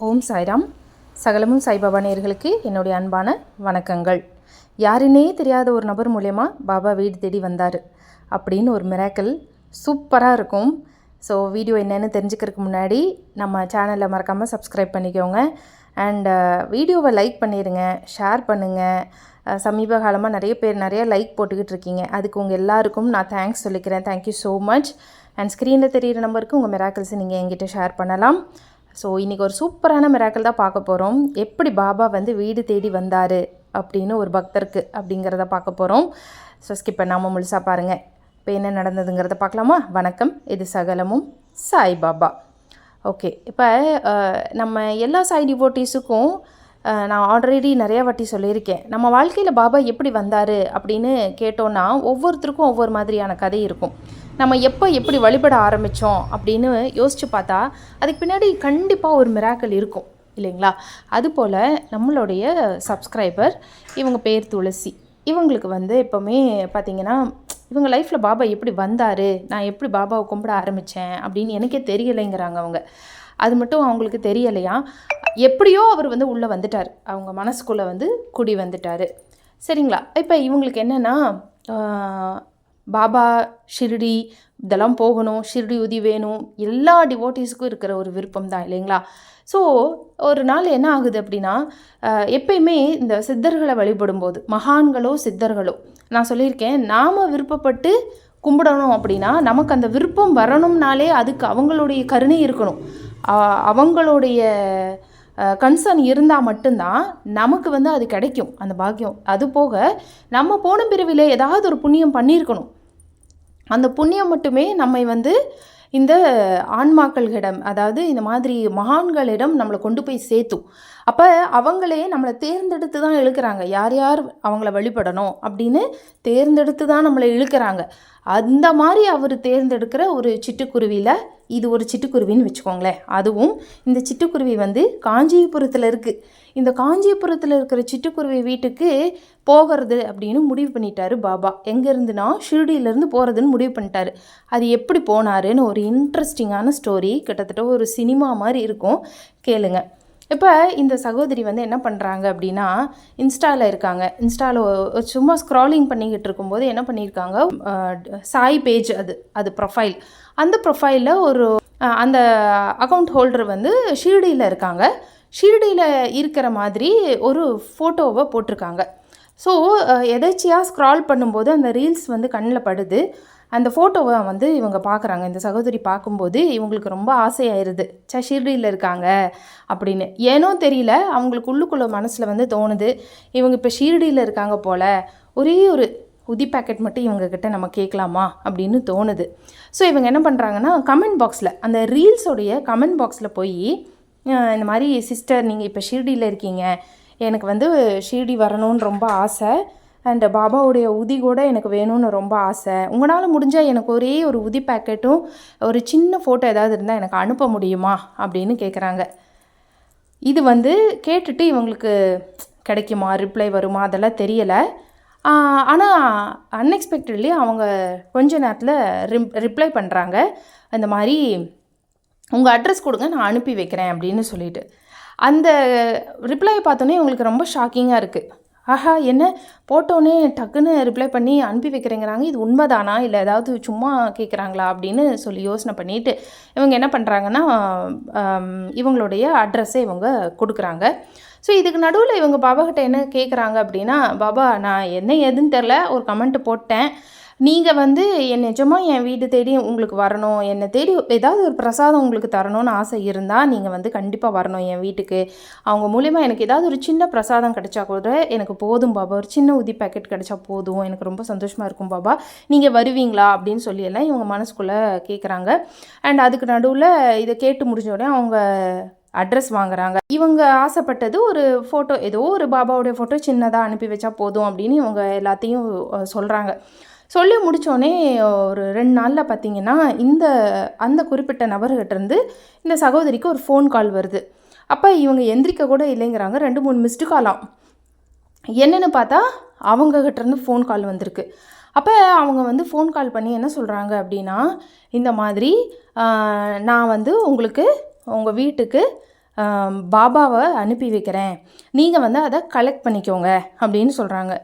ஓம் சாய்ராம். சகலமும் சாய்பாபா நேயர்களுக்கு என்னுடைய அன்பான வணக்கங்கள். யாருன்னே தெரியாத ஒரு நபர் மூலயமா பாபா வீடு தேடி வந்தார் அப்படின்னு ஒரு மிராக்கிள் சூப்பராக இருக்கும். ஸோ வீடியோ என்னென்னு தெரிஞ்சுக்கிறதுக்கு முன்னாடி நம்ம சேனலை மறக்காமல் சப்ஸ்கிரைப் பண்ணிக்கோங்க. அண்ட் வீடியோவை லைக் பண்ணிடுங்க, ஷேர் பண்ணுங்கள். சமீப காலமாக நிறைய பேர் நிறைய லைக் போட்டுக்கிட்டு இருக்கீங்க. அதுக்கு உங்கள் எல்லாருக்கும் நான் தேங்க்ஸ் சொல்லிக்கிறேன். Thank you so much. அண்ட் ஸ்க்ரீனில் தெரிகிற நம்பருக்கு உங்கள் மிராக்கிள்ஸை நீங்கள் என்கிட்ட ஷேர் பண்ணலாம். ஸோ இன்றைக்கி ஒரு சூப்பரான மிராக்கிள் தான் பார்க்க போகிறோம். எப்படி பாபா வந்து வீடு தேடி வந்தார் அப்படின்னு ஒரு பக்தருக்கு அப்படிங்கிறத பார்க்க போகிறோம். ஸோ ஸ்கிப் பண்ணாமல் முழுசாக பாருங்கள். இப்போ என்ன நடந்ததுங்கிறத பார்க்கலாமா? வணக்கம், இது சகலமும் சாய்பாபா. ஓகே, இப்போ நம்ம எல்லா சாய் டிவோட்டீஸுக்கும் நான் ஆல்ரெடி நிறையா வாட்டி சொல்லியிருக்கேன். நம்ம வாழ்க்கையில் பாபா எப்படி வந்தார் அப்படின்னு கேட்டோன்னா ஒவ்வொருத்தருக்கும் ஒவ்வொரு மாதிரியான கதை இருக்கும். நம்ம எப்படி வழிபட ஆரம்பித்தோம் அப்படின்னு யோசித்து பார்த்தா அதுக்கு பின்னாடி கண்டிப்பாக ஒரு மிராக்கிள் இருக்கும் இல்லைங்களா? அதுபோல் நம்மளுடைய சப்ஸ்கிரைபர், இவங்க பேர் துளசி. இவங்களுக்கு வந்து எப்போவுமே பார்த்திங்கன்னா இவங்க லைஃப்பில் பாபா எப்படி வந்தார், நான் எப்படி பாபாவை கும்பிட ஆரம்பித்தேன் அப்படின்னு எனக்கே தெரியலைங்கிறாங்க அவங்க. அது மட்டும் அவங்களுக்கு தெரியலையா, எப்படியோ அவர் வந்து உள்ளே வந்துட்டார், அவங்க மனசுக்குள்ளே வந்து குடி வந்துட்டார். சரிங்களா? இப்போ இவங்களுக்கு என்னென்னா பாபா ஷிர்டி இதெல்லாம் போகணும், ஷிர்டி உதி வேணும், எல்லா டிவோட்டீஸுக்கும் இருக்கிற ஒரு விருப்பம் தான் இல்லைங்களா? ஸோ ஒரு நாள் என்ன ஆகுது அப்படின்னா, எப்பயுமே இந்த சித்தர்களை வழிபடும்போது, மகான்களோ சித்தர்களோ, நான் சொல்லியிருக்கேன், நாம் விருப்பப்பட்டு கும்பிடணும் அப்படின்னா நமக்கு அந்த விருப்பம் வரணும்னாலே அதுக்கு அவங்களுடைய கருணை இருக்கணும், அவங்களுடைய கன்சர்ன் இருந்தால் மட்டும்தான் நமக்கு வந்து அது கிடைக்கும், அந்த பாக்கியம். அது போக நம்ம போன பிறவிலே ஏதாவது ஒரு புண்ணியம் பண்ணியிருக்கணும். அந்த புண்ணியம் மட்டுமே நம்மை வந்து இந்த ஆன்மாக்களிடம், அதாவது இந்த மாதிரி மகான்களிடம் நம்மளை கொண்டு போய் சேர்த்தும். அப்போ அவங்களே நம்மளை தேர்ந்தெடுத்து தான் இழுக்கிறாங்க. யார் யார் அவங்கள வழிபடணும் அப்படின்னு தேர்ந்தெடுத்து தான் நம்மளை இழுக்கிறாங்க. அந்த மாதிரி அவர் தேர்ந்தெடுக்கிற ஒரு சிட்டுக்குருவியில் இது ஒரு சிட்டுக்குருவின்னு வச்சுக்கோங்களேன். அதுவும் இந்த சிட்டுக்குருவி வந்து காஞ்சிபுரத்தில் இருக்குது. இந்த காஞ்சிபுரத்தில் இருக்கிற சிட்டுக்குருவி வீட்டுக்கு போகிறது அப்படின்னு முடிவு பண்ணிட்டாரு பாபா. எங்கேருந்துனா ஷிர்டியிலேருந்து போகிறதுன்னு முடிவு பண்ணிட்டாரு. அது எப்படி போனாருன்னு ஒரு இன்ட்ரெஸ்டிங்கான ஸ்டோரி, கிட்டத்தட்ட ஒரு சினிமா மாதிரி இருக்கும், கேளுங்க. இப்போ இந்த சகோதரி வந்து என்ன பண்ணுறாங்க அப்படின்னா, இன்ஸ்டாவில் இருக்காங்க. இன்ஸ்டாவில் சும்மா ஸ்க்ராலிங் பண்ணிக்கிட்டு இருக்கும்போது என்ன பண்ணியிருக்காங்க, சாய் பேஜ் அது ப்ரொஃபைல். அந்த ப்ரொஃபைலில் ஒரு அந்த அக்கௌண்ட் ஹோல்டர் வந்து ஷிர்டியில் இருக்காங்க. ஷிர்டியில் இருக்கிற மாதிரி ஒரு ஃபோட்டோவை போட்டிருக்காங்க. ஸோ எதாச்சியாக ஸ்க்ரால் பண்ணும்போது அந்த ரீல்ஸ் வந்து கண்ணில் படுது. அந்த ஃபோட்டோவை வந்து இவங்க பார்க்குறாங்க. இந்த சகோதரி பார்க்கும்போது இவங்களுக்கு ரொம்ப ஆசையாயிருது, ஷிர்டியில் இருக்காங்க அப்படின்னு. ஏனோ தெரியல, அவங்களுக்கு உள்ளுக்குள்ள மனசில் வந்து தோணுது, இவங்க இப்போ ஷிர்டியில் இருக்காங்க போல், ஒரே ஒரு உதி பேக்கெட் மட்டும் இவங்கக்கிட்ட நம்ம கேட்கலாமா அப்படின்னு தோணுது. ஸோ இவங்க என்ன பண்ணுறாங்கன்னா, கமெண்ட் பாக்ஸில், அந்த ரீல்ஸோடைய கமெண்ட் பாக்ஸில் போய் இந்த மாதிரி, சிஸ்டர் நீங்கள் இப்போ ஷிர்டியில் இருக்கீங்க, எனக்கு வந்து ஷிர்டி வரணும்னு ரொம்ப ஆசை, அண்ட் பாபாவுடைய உதி கூட எனக்கு வேணும்னு ரொம்ப ஆசை, உங்களால் முடிஞ்சால் எனக்கு ஒரே ஒரு உதி பேக்கெட்டும் ஒரு சின்ன ஃபோட்டோ ஏதாவது இருந்தால் எனக்கு அனுப்ப முடியுமா அப்படின்னு கேட்குறாங்க. இது வந்து கேட்டுட்டு இவங்களுக்கு கிடைக்குமா, ரிப்ளை வருமா, அதெல்லாம் தெரியலை. ஆனால் அன்எக்ஸ்பெக்டட்லி அவங்க கொஞ்ச நேரத்தில் ரிப்ளை பண்ணுறாங்க. இந்த மாதிரி உங்கள் அட்ரஸ் கொடுங்க, நான் அனுப்பி வைக்கிறேன் அப்படின்னு சொல்லிட்டு. அந்த ரிப்ளையை பார்த்தோன்னே உங்களுக்கு ரொம்ப ஷாக்கிங்காக இருக்குது. ஆஹா, என்ன போட்டோன்னே டக்குன்னு ரிப்ளை பண்ணி அனுப்பி வைக்கிறேங்கிறாங்க, இது உண்மைதானா இல்லை ஏதாவது சும்மா கேட்குறாங்களா அப்படின்னு சொல்லி யோசனை பண்ணிவிட்டு இவங்க என்ன பண்ணுறாங்கன்னா, இவங்களுடைய அட்ரஸை இவங்க கொடுக்குறாங்க. ஸோ இதுக்கு நடுவில் இவங்க பாபாக்கிட்ட என்ன கேட்குறாங்க அப்படின்னா, பாபா நான் என்ன ஏதுன்னு தெரில, ஒரு கமெண்ட்டு போட்டேன், நீங்கள் வந்து என் நிஜமாக என் வீடு தேடி உங்களுக்கு வரணும், என்னை தேடி ஏதாவது ஒரு பிரசாதம் உங்களுக்கு தரணும்னு ஆசை இருந்தால் நீங்கள் வந்து கண்டிப்பாக வரணும் என் வீட்டுக்கு. அவங்க மூலிமா எனக்கு ஏதாவது ஒரு சின்ன பிரசாதம் கிடைச்சா கூட எனக்கு போதும் பாபா, ஒரு சின்ன உதி பேக்கெட் கிடைச்சா போதும், எனக்கு ரொம்ப சந்தோஷமாக இருக்கும் பாபா, நீங்கள் வருவீங்களா அப்படின்னு சொல்லியெல்லாம் இவங்க மனசுக்குள்ளே கேட்குறாங்க. அண்ட் அதுக்கு நடுவில் இதை கேட்டு முடிஞ்ச உடனே அவங்க அட்ரஸ் வாங்குறாங்க. இவங்க ஆசைப்பட்டது ஒரு ஃபோட்டோ, ஏதோ ஒரு பாபாவுடைய ஃபோட்டோ சின்னதாக அனுப்பி வச்சா போதும் அப்படின்னு இவங்க எல்லாத்தையும் சொல்கிறாங்க. சொல்லி முடித்தோடனே ஒரு 2 நாளில் பார்த்திங்கன்னா அந்த குறிப்பிட்ட நபர்கிட்டேருந்து இந்த சகோதரிக்கு ஒரு ஃபோன் கால் வருது. அப்போ இவங்க எந்திரிக்க கூட இல்லைங்கிறாங்க. 2-3 மிஸ்டு காலாம். என்னென்னு பார்த்தா அவங்ககிட்டேருந்து ஃபோன் கால் வந்திருக்கு. அப்போ அவங்க வந்து ஃபோன் கால் பண்ணி என்ன சொல்கிறாங்க அப்படின்னா, இந்த மாதிரி நான் வந்து உங்களுக்கு உங்கள் வீட்டுக்கு பாபாவை அனுப்பி வைக்கிறேன், நீங்கள் வந்து அதை கலெக்ட் பண்ணிக்கோங்க அப்படின்னு சொல்கிறாங்க.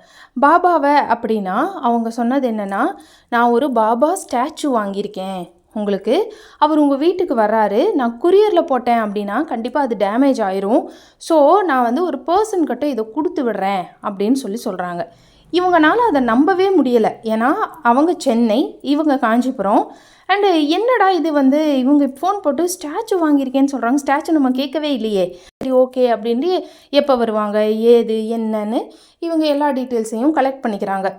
பாபாவை அப்படின்னா அவங்க சொன்னது என்னென்னா, நான் ஒரு பாபா ஸ்டாச்சு வாங்கியிருக்கேன் உங்களுக்கு, அவர் உங்கள் வீட்டுக்கு வர்றாரு, நான் குரியரில் போட்டேன் அப்படின்னா கண்டிப்பாக அது டேமேஜ் ஆயிரும், ஸோ நான் வந்து ஒரு பர்சன்கிட்ட இதை கொடுத்து விடுறேன் அப்படின்னு சொல்கிறாங்க. இவங்கனால அதை நம்பவே முடியலை. ஏன்னா அவங்க சென்னை, இவங்க காஞ்சிபுரம். அண்டு என்னடா இது வந்து இவங்க ஃபோன் போட்டு ஸ்டாச்சு வாங்கியிருக்கேன்னு சொல்கிறாங்க, ஸ்டாச்சு நம்ம கேட்கவே இல்லையே, சரி ஓகே அப்படின்ட்டு எப்போ வருவாங்க ஏது என்னன்னு இவங்க எல்லா டீட்டெயில்ஸையும் கலெக்ட் பண்ணிக்கிறாங்க.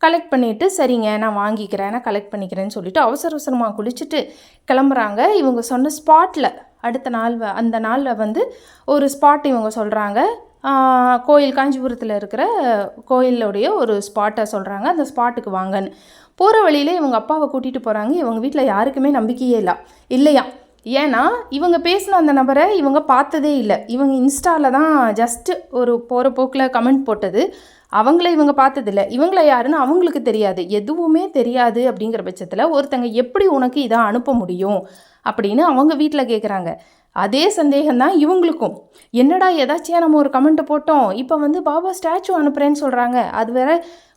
கலெக்ட் பண்ணிவிட்டு சரிங்க நான் வாங்கிக்கிறேன், நான் கலெக்ட் பண்ணிக்கிறேன்னு சொல்லிவிட்டு அவசரமாக குளிச்சுட்டு கிளம்புறாங்க. இவங்க சொன்ன ஸ்பாட்டில் அடுத்த நாள் அந்த நாளில் வந்து ஒரு ஸ்பாட் இவங்க சொல்கிறாங்க. கோயில் காஞ்சிபுரத்தில் இருக்கிற கோயிலுடைய ஒரு ஸ்பாட்டை சொல்கிறாங்க. அந்த ஸ்பாட்டுக்கு வாங்கன்னு போகிற வழியில் இவங்க அப்பாவை கூட்டிகிட்டு போகிறாங்க. இவங்க வீட்டில் யாருக்குமே நம்பிக்கையே இல்லையா. ஏன்னா இவங்க பேசின அந்த நபரை இவங்க பார்த்ததே இல்லை. இவங்க இன்ஸ்டாவில் தான் ஜஸ்ட்டு ஒரு போகிற போக்கில் கமெண்ட் போட்டது, அவங்கள இவங்க பார்த்ததில்ல. இவங்கள யாருன்னு அவங்களுக்கு தெரியாது, எதுவுமே தெரியாது. அப்படிங்கிற பட்சத்தில் ஒருத்தங்க எப்படி உனக்கு இதை அனுப்ப முடியும் அப்படின்னு அவங்க வீட்டில் கேட்குறாங்க. அதே சந்தேகம்தான் இவங்களுக்கும். என்னடா ஏதாச்சியா நம்ம ஒரு கமெண்ட்டை போட்டோம், இப்போ வந்து பாபா ஸ்டாச்சு அனுப்புகிறேன்னு சொல்கிறாங்க, அது வேற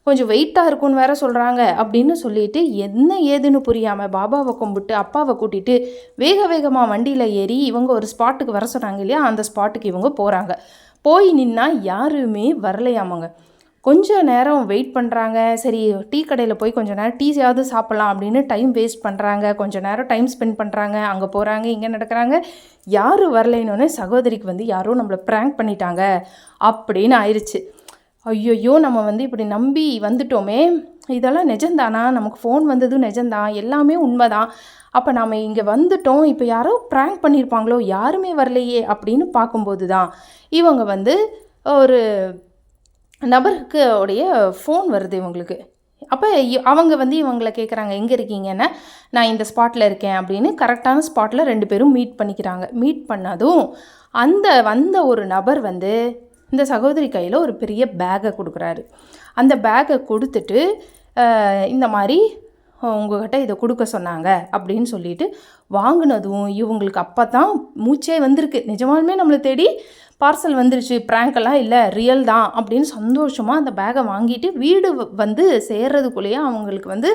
கொஞ்சம் வெயிட்டாக இருக்குன்னு வேற சொல்கிறாங்க அப்படின்னு சொல்லிட்டு என்ன ஏதுன்னு புரியாமல் பாபாவை கும்பிட்டு அப்பாவை கூட்டிகிட்டு வேகமாக வண்டியில் ஏறி இவங்க ஒரு ஸ்பாட்டுக்கு வர சொன்னாங்க இல்லையா, அந்த ஸ்பாட்டுக்கு இவங்க போகிறாங்க. போய் நின்னா யாருமே வரலையாமாங்க. கொஞ்சம் நேரம் வெயிட் பண்ணுறாங்க. சரி டீ கடையில் போய் கொஞ்சம் நேரம் டீயாவது சாப்பிட்லாம் அப்படின்னு டைம் வேஸ்ட் பண்ணுறாங்க. கொஞ்சம் நேரம் டைம் ஸ்பெண்ட் பண்ணுறாங்க, அங்கே போகிறாங்க இங்கே நடக்கிறாங்க, யாரும் வரலைன்னொன்னே சகோதரிக்கு வந்து யாரோ நம்மளை ப்ராங்க் பண்ணிட்டாங்க அப்படின்னு ஆயிடுச்சு. ஐயோ நம்ம வந்து இப்படி நம்பி வந்துட்டோமே, இதெல்லாம் நிஜம்தானா, நமக்கு ஃபோன் வந்ததும் நிஜம்தான், எல்லாமே உண்மைதான், அப்போ நாம் இங்கே வந்துட்டோம், இப்போ யாரோ ப்ராங்க் பண்ணியிருப்பாங்களோ, யாருமே வரலையே அப்படின்னு பார்க்கும்போது தான் இவங்க வந்து ஒரு நபருக்கு உடைய ஃபோன் வருது இவங்களுக்கு. அப்போ அவங்க வந்து இவங்களை கேட்குறாங்க எங்கே இருக்கீங்கன்னா, நான் இந்த ஸ்பாட்டில் இருக்கேன் அப்படின்னு. கரெக்டான ஸ்பாட்டில் 2 பேரும் மீட் பண்ணிக்கிறாங்க. மீட் பண்ணதும் அந்த வந்த ஒரு நபர் வந்து இந்த சகோதரி கையில் ஒரு பெரிய பேக்கை கொடுக்குறாரு. அந்த பேக்கை கொடுத்துட்டு இந்த மாதிரி உங்கள்கிட்ட இதை கொடுக்க சொன்னாங்க அப்படின்னு சொல்லிட்டு வாங்கினதும் இவங்களுக்கு அப்போ தான் மூச்சே வந்திருக்கு. நிஜமாலுமே நம்மளை தேடி பார்சல் வந்துருச்சு, ப்ராங்கெல்லாம் இல்லை, ரியல் தான் அப்படின்னு சந்தோஷமாக அந்த பேக்கை வாங்கிட்டு வீடு வந்து சேர்றதுக்குள்ளேயே அவங்களுக்கு வந்து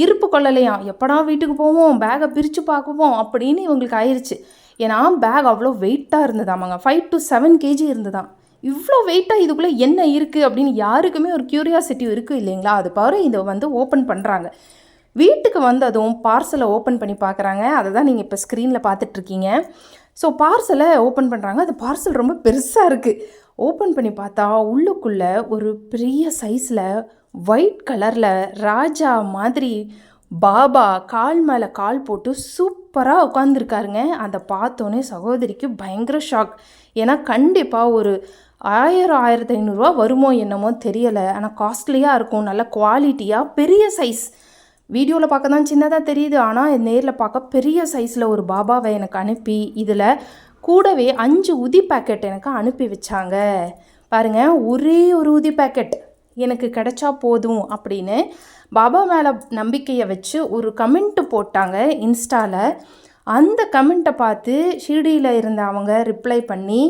இருப்பு கொள்ளலையாம். எப்படா வீட்டுக்கு போவோம், பேக்கை பிரித்து பார்க்குவோம் அப்படின்னு இவங்களுக்கு ஆயிடுச்சு. ஏன்னா பேக் அவ்வளோ வெயிட்டாக இருந்ததாமாங்க, 5 to 7 kg இருந்ததான். இவ்வளோ வெயிட்டாக இதுக்குள்ளே என்ன இருக்குது அப்படின்னு யாருக்குமே ஒரு க்யூரியாசிட்டி இருக்குது இல்லைங்களா. அது பாரு இதை வந்து ஓப்பன் பண்ணுறாங்க. வீட்டுக்கு வந்ததும் பார்சலை ஓப்பன் பண்ணி பார்க்குறாங்க. அதை தான் நீங்கள் இப்போ ஸ்க்ரீனில் பார்த்துட்ருக்கீங்க. ஸோ பார்சலை ஓப்பன் பண்ணுறாங்க. அந்த பார்சல் ரொம்ப பெருசாக இருக்குது. ஓப்பன் பண்ணி பார்த்தா உள்ளுக்குள்ளே ஒரு பெரிய சைஸில் ஒயிட் கலரில் ராஜா மாதிரி பாபா கால் மேலே கால் போட்டு சூப்பராக உட்காந்துருக்காருங்க. அதை பார்த்தோன்னே சகோதரிக்கு பயங்கர ஷாக். ஏன்னா கண்டிப்பாக ஒரு 1000-1500 வருமோ என்னமோ தெரியலை, ஆனால் காஸ்ட்லியாக இருக்கும், நல்ல குவாலிட்டியாக பெரிய சைஸ். வீடியோவில் பார்க்க தான் சின்னதாக தெரியுது, ஆனால் நேரில் பார்க்க பெரிய சைஸில் ஒரு பாபாவை எனக்கு அனுப்பி இதில் கூடவே 5 உதி பேக்கெட் எனக்கு அனுப்பி வச்சாங்க. பாருங்கள், ஒரே ஒரு உதி பேக்கெட் எனக்கு கிடைச்சா போதும் அப்படின்னு பாபா மேலே நம்பிக்கையை வச்சு ஒரு கமெண்ட்டு போட்டாங்க இன்ஸ்டாவில். அந்த கமெண்ட்டை பார்த்து ஷிர்டியில் இருந்த அவங்க ரிப்ளை பண்ணி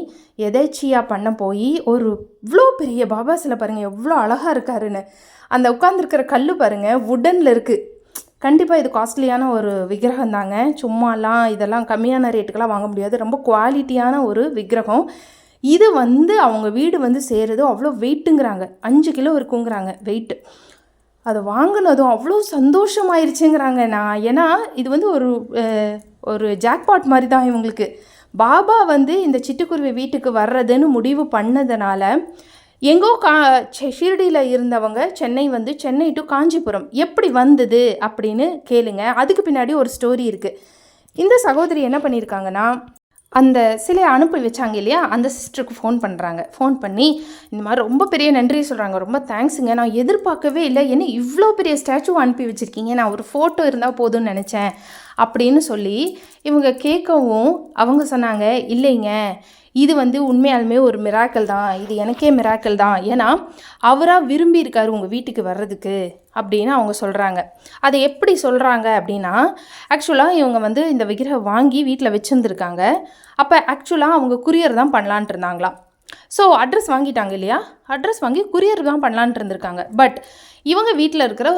எதேச்சியாக பண்ண போய் ஒரு இவ்வளோ பெரிய பாபா சிலை பாருங்கள் எவ்வளோ அழகாக இருக்காருன்னு. அந்த உட்காந்துருக்கிற கல் பாருங்கள் வுடனில் இருக்குது. கண்டிப்பாக இது காஸ்ட்லியான ஒரு விக்கிரகம் தாங்க, சும்மாலாம் இதெல்லாம் கம்மியான ரேட்டுக்கெல்லாம் வாங்க முடியாது, ரொம்ப குவாலிட்டியான ஒரு விக்கிரகம். இது வந்து அவங்க வீடு வந்து சேருது அவ்வளோ வெயிட்டுங்கிறாங்க, 5 கிலோ இருக்குங்கிறாங்க வெயிட்டு. அதை வாங்கினதும் அவ்வளோ சந்தோஷமாயிருச்சுங்கிறாங்க. ஏன்னா இது வந்து ஒரு ஜாக்பாட் மாதிரி தான் இவங்களுக்கு. பாபா வந்து இந்த சிட்டுக்குருவி வீட்டுக்கு வர்றதுன்னு முடிவு பண்ணதுனால எங்கோ ஷிர்டியில் இருந்தவங்க சென்னை டு காஞ்சிபுரம் எப்படி வந்தது அப்படின்னு கேளுங்க. அதுக்கு பின்னாடி ஒரு ஸ்டோரி இருக்குது. இந்த சகோதரி என்ன பண்ணியிருக்காங்கன்னா, அந்த சிலையை அனுப்பி வச்சாங்க இல்லையா, அந்த சிஸ்டருக்கு ஃபோன் பண்ணுறாங்க. ஃபோன் பண்ணி இந்த மாதிரி ரொம்ப பெரிய நன்றி சொல்கிறாங்க, ரொம்ப தேங்க்ஸுங்க, நான் எதிர்பார்க்கவே இல்லை, என்ன இவ்வளோ பெரிய ஸ்டாச்சு அனுப்பி வச்சுருக்கீங்க, நான் ஒரு ஃபோட்டோ இருந்தால் போதும்னு நினச்சேன் அப்படின்னு சொல்லி இவங்க கேட்கவும் அவங்க சொன்னாங்க, இல்லைங்க இது வந்து உண்மையாலுமே ஒரு மிராக்கிள் தான், இது எனக்கே மிராக்கிள் தான், ஏன்னா அவராக விரும்பி இருக்கார் உங்கள் வீட்டுக்கு வர்றதுக்கு அப்படின்னு அவங்க சொல்கிறாங்க. அதை எப்படி சொல்கிறாங்க அப்படின்னா, ஆக்சுவலாக இவங்க வந்து இந்த விக்கிரகம் வாங்கி வீட்டில் வச்சுருந்துருக்காங்க. அப்போ ஆக்சுவலாக அவங்க குரியர் தான் பண்ணலான்ட்டு இருந்தாங்களாம். ஸோ அட்ரஸ் வாங்கிட்டாங்க இல்லையா, அட்ரஸ் வாங்கி குரியர் தான் பண்ணலான்ட்டு இருந்திருக்காங்க. பட் இவங்க வீட்டில் இருக்கிற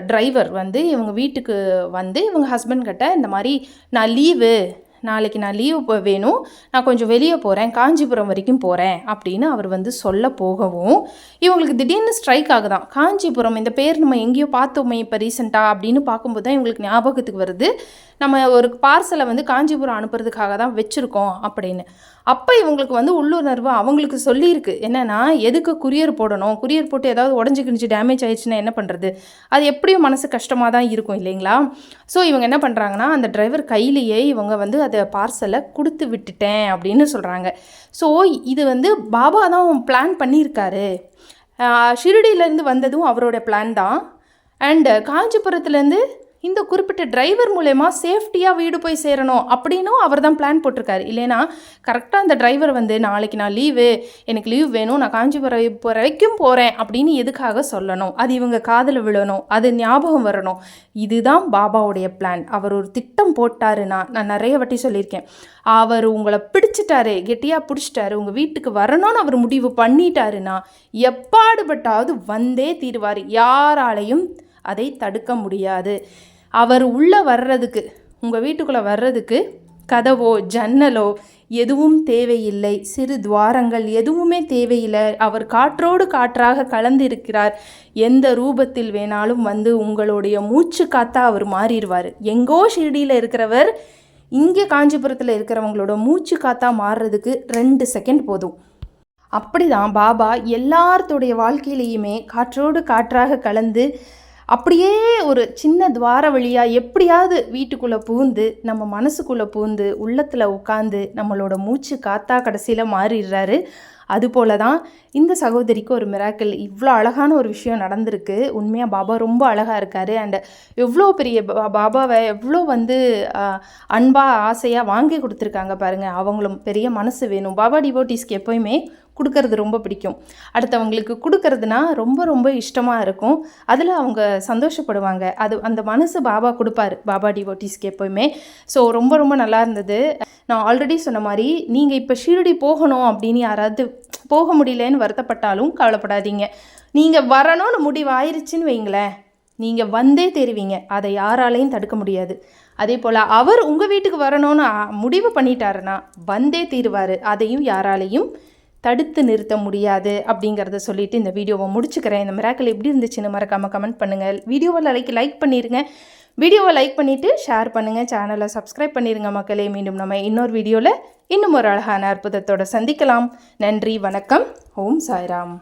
டிரைவர் வந்து இவங்க வீட்டுக்கு வந்து இவங்க ஹஸ்பண்ட் கிட்ட இந்த மாதிரி நாளைக்கு நான் லீவு வேணும், நான் கொஞ்சம் வெளியே போகிறேன், காஞ்சிபுரம் வரைக்கும் போகிறேன் அப்படின்னு அவர் வந்து சொல்ல போகவும் இவங்களுக்கு திடீர்னு ஸ்ட்ரைக் ஆகுதான். காஞ்சிபுரம் இந்த பேர் நம்ம எங்கேயோ பார்த்தோமே இப்போ ரீசெண்டாக அப்படின்னு பார்க்கும்போது தான் இவங்களுக்கு ஞாபகத்துக்கு வருது, நம்ம ஒரு பார்சலை வந்து காஞ்சிபுரம் அனுப்புறதுக்காக தான் வச்சுருக்கோம் அப்படின்னு. அப்போ இவங்களுக்கு வந்து உள்ளுணர்வு அவங்களுக்கு சொல்லியிருக்கு என்னென்னா, எதுக்கு குரியர் போடணும், குரியர் போட்டு ஏதாவது உடஞ்சி டேமேஜ் ஆயிடுச்சுன்னா என்ன பண்ணுறது, அது எப்படியும் மனசு கஷ்டமாக தான் இருக்கும் இல்லைங்களா. ஸோ இவங்க என்ன பண்ணுறாங்கன்னா, அந்த டிரைவர் கையிலேயே இவங்க வந்து அதை பார்சலை கொடுத்து விட்டுட்டேன் அப்படின்னு சொல்கிறாங்க. ஸோ இது வந்து பாபா தான் பிளான் பண்ணியிருக்காரு. ஷிரடியிலேருந்து வந்ததும் அவரோட பிளான் தான். அண்டு காஞ்சிபுரத்துலேருந்து இந்த குறிப்பிட்ட டிரைவர் மூலமா சேஃப்டியாக வீடு போய் சேரணும் அப்படின்னும் அவர் தான் பிளான் போட்டிருக்காரு. இல்லைனா கரெக்டாக அந்த டிரைவர் வந்து நாளைக்கு நான் எனக்கு லீவ் வேணும், நான் காஞ்சிபுரம் வரைக்கும் போகிறேன் அப்படின்னு எதுக்காக சொல்லணும், அது இவங்க காதில் விழணும், அது ஞாபகம் வரணும். இதுதான் பாபாவுடைய பிளான். அவர் ஒரு திட்டம் போட்டாருன்னா, நான் நிறைய வாட்டி சொல்லியிருக்கேன், அவர் உங்களை பிடிச்சிட்டாரு, கெட்டியாக பிடிச்சிட்டாரு, உங்கள் வீட்டுக்கு வரணும்னு அவர் முடிவு பண்ணிட்டாருன்னா எப்பாடுபட்டாவது வந்தே தீருவார். யாராலையும் அதை தடுக்க முடியாது. அவர் உள்ளே வர்றதுக்கு, உங்கள் வீட்டுக்குள்ளே வர்றதுக்கு கதவோ ஜன்னலோ எதுவும் தேவையில்லை, சிறு துவாரங்கள் எதுவுமே தேவையில்லை. அவர் காற்றோடு காற்றாக கலந்திருக்கிறார். எந்த ரூபத்தில் வேணாலும் வந்து உங்களுடைய மூச்சு காத்தா அவர் மாறிடுவார். எங்கோ ஷிரடியில் இருக்கிறவர் இங்கே காஞ்சிபுரத்தில் இருக்கிறவங்களோட மூச்சு காத்தா மாறுறதுக்கு 2 செகண்ட் போதும். அப்படி தான் பாபா எல்லார்த்துடைய வாழ்க்கையிலையுமே காற்றோடு காற்றாக கலந்து அப்படியே ஒரு சின்ன துவார வழியாக எப்படியாவது வீட்டுக்குள்ளே பூந்து நம்ம மனசுக்குள்ளே பூந்து உள்ளத்தில் உட்காந்து நம்மளோட மூச்சு காத்தா கடைசியில் மாறிடுறாரு. அதுபோல தான் இந்த சகோதரிக்கு ஒரு மிராக்கிள், இவ்வளோ அழகான ஒரு விஷயம் நடந்திருக்கு. உண்மையாக பாபா ரொம்ப அழகாக இருக்கார். அண்ட் எவ்வளோ பெரிய பாபாவை எவ்வளோ வந்து அன்பாக ஆசையாக வாங்கி கொடுத்துருக்காங்க பாருங்கள். அவங்களும் பெரிய மனசு வேணும். பாபா டிவோட்டீஸ்க்கு எப்போயுமே கொடுக்கறது ரொம்ப பிடிக்கும். அடுத்தவங்களுக்கு கொடுக்கறதுனா ரொம்ப ரொம்ப இஷ்டமாக இருக்கும். அதில் அவங்க சந்தோஷப்படுவாங்க. அந்த மனசு பாபா கொடுப்பாரு பாபா டிவோட்டீஸ்க்கு எப்போயுமே. ஸோ ரொம்ப ரொம்ப நல்லா இருந்தது. நான் ஆல்ரெடி சொன்ன மாதிரி நீங்கள் இப்போ ஷீரடி போகணும் அப்படின்னு யாராவது போக முடியலன்னு வருத்தப்பட்டாலும் கவலைப்படாதீங்க. நீங்கள் வரணும்னு முடிவாயிருச்சுன்னு வைங்களேன், நீங்கள் வந்தே தெரிவிங்க. அதை யாராலையும் தடுக்க முடியாது. அதே போல் அவர் உங்கள் வீட்டுக்கு வரணும்னு முடிவு பண்ணிட்டாருன்னா வந்தே தீருவார். அதையும் யாராலையும் தடுத்து நிறுத்த முடியாது அப்படிங்கிறத சொல்லிவிட்டு இந்த வீடியோவை முடிச்சுக்கிறேன். இந்த மிராக்கிள் எப்படி இருந்துச்சுன்னு மறக்காமல் கமெண்ட் பண்ணுங்கள். வீடியோவை லைக் பண்ணிடுங்க. வீடியோவை லைக் பண்ணிவிட்டு ஷேர் பண்ணுங்கள். சேனலை சப்ஸ்கிரைப் பண்ணிடுங்க மக்களே. மீண்டும் நம்ம இன்னொரு வீடியோவில் இன்னும் ஒரு அழகான அற்புதத்தோடு சந்திக்கலாம். நன்றி, வணக்கம். ஓம் சாய்ராம்.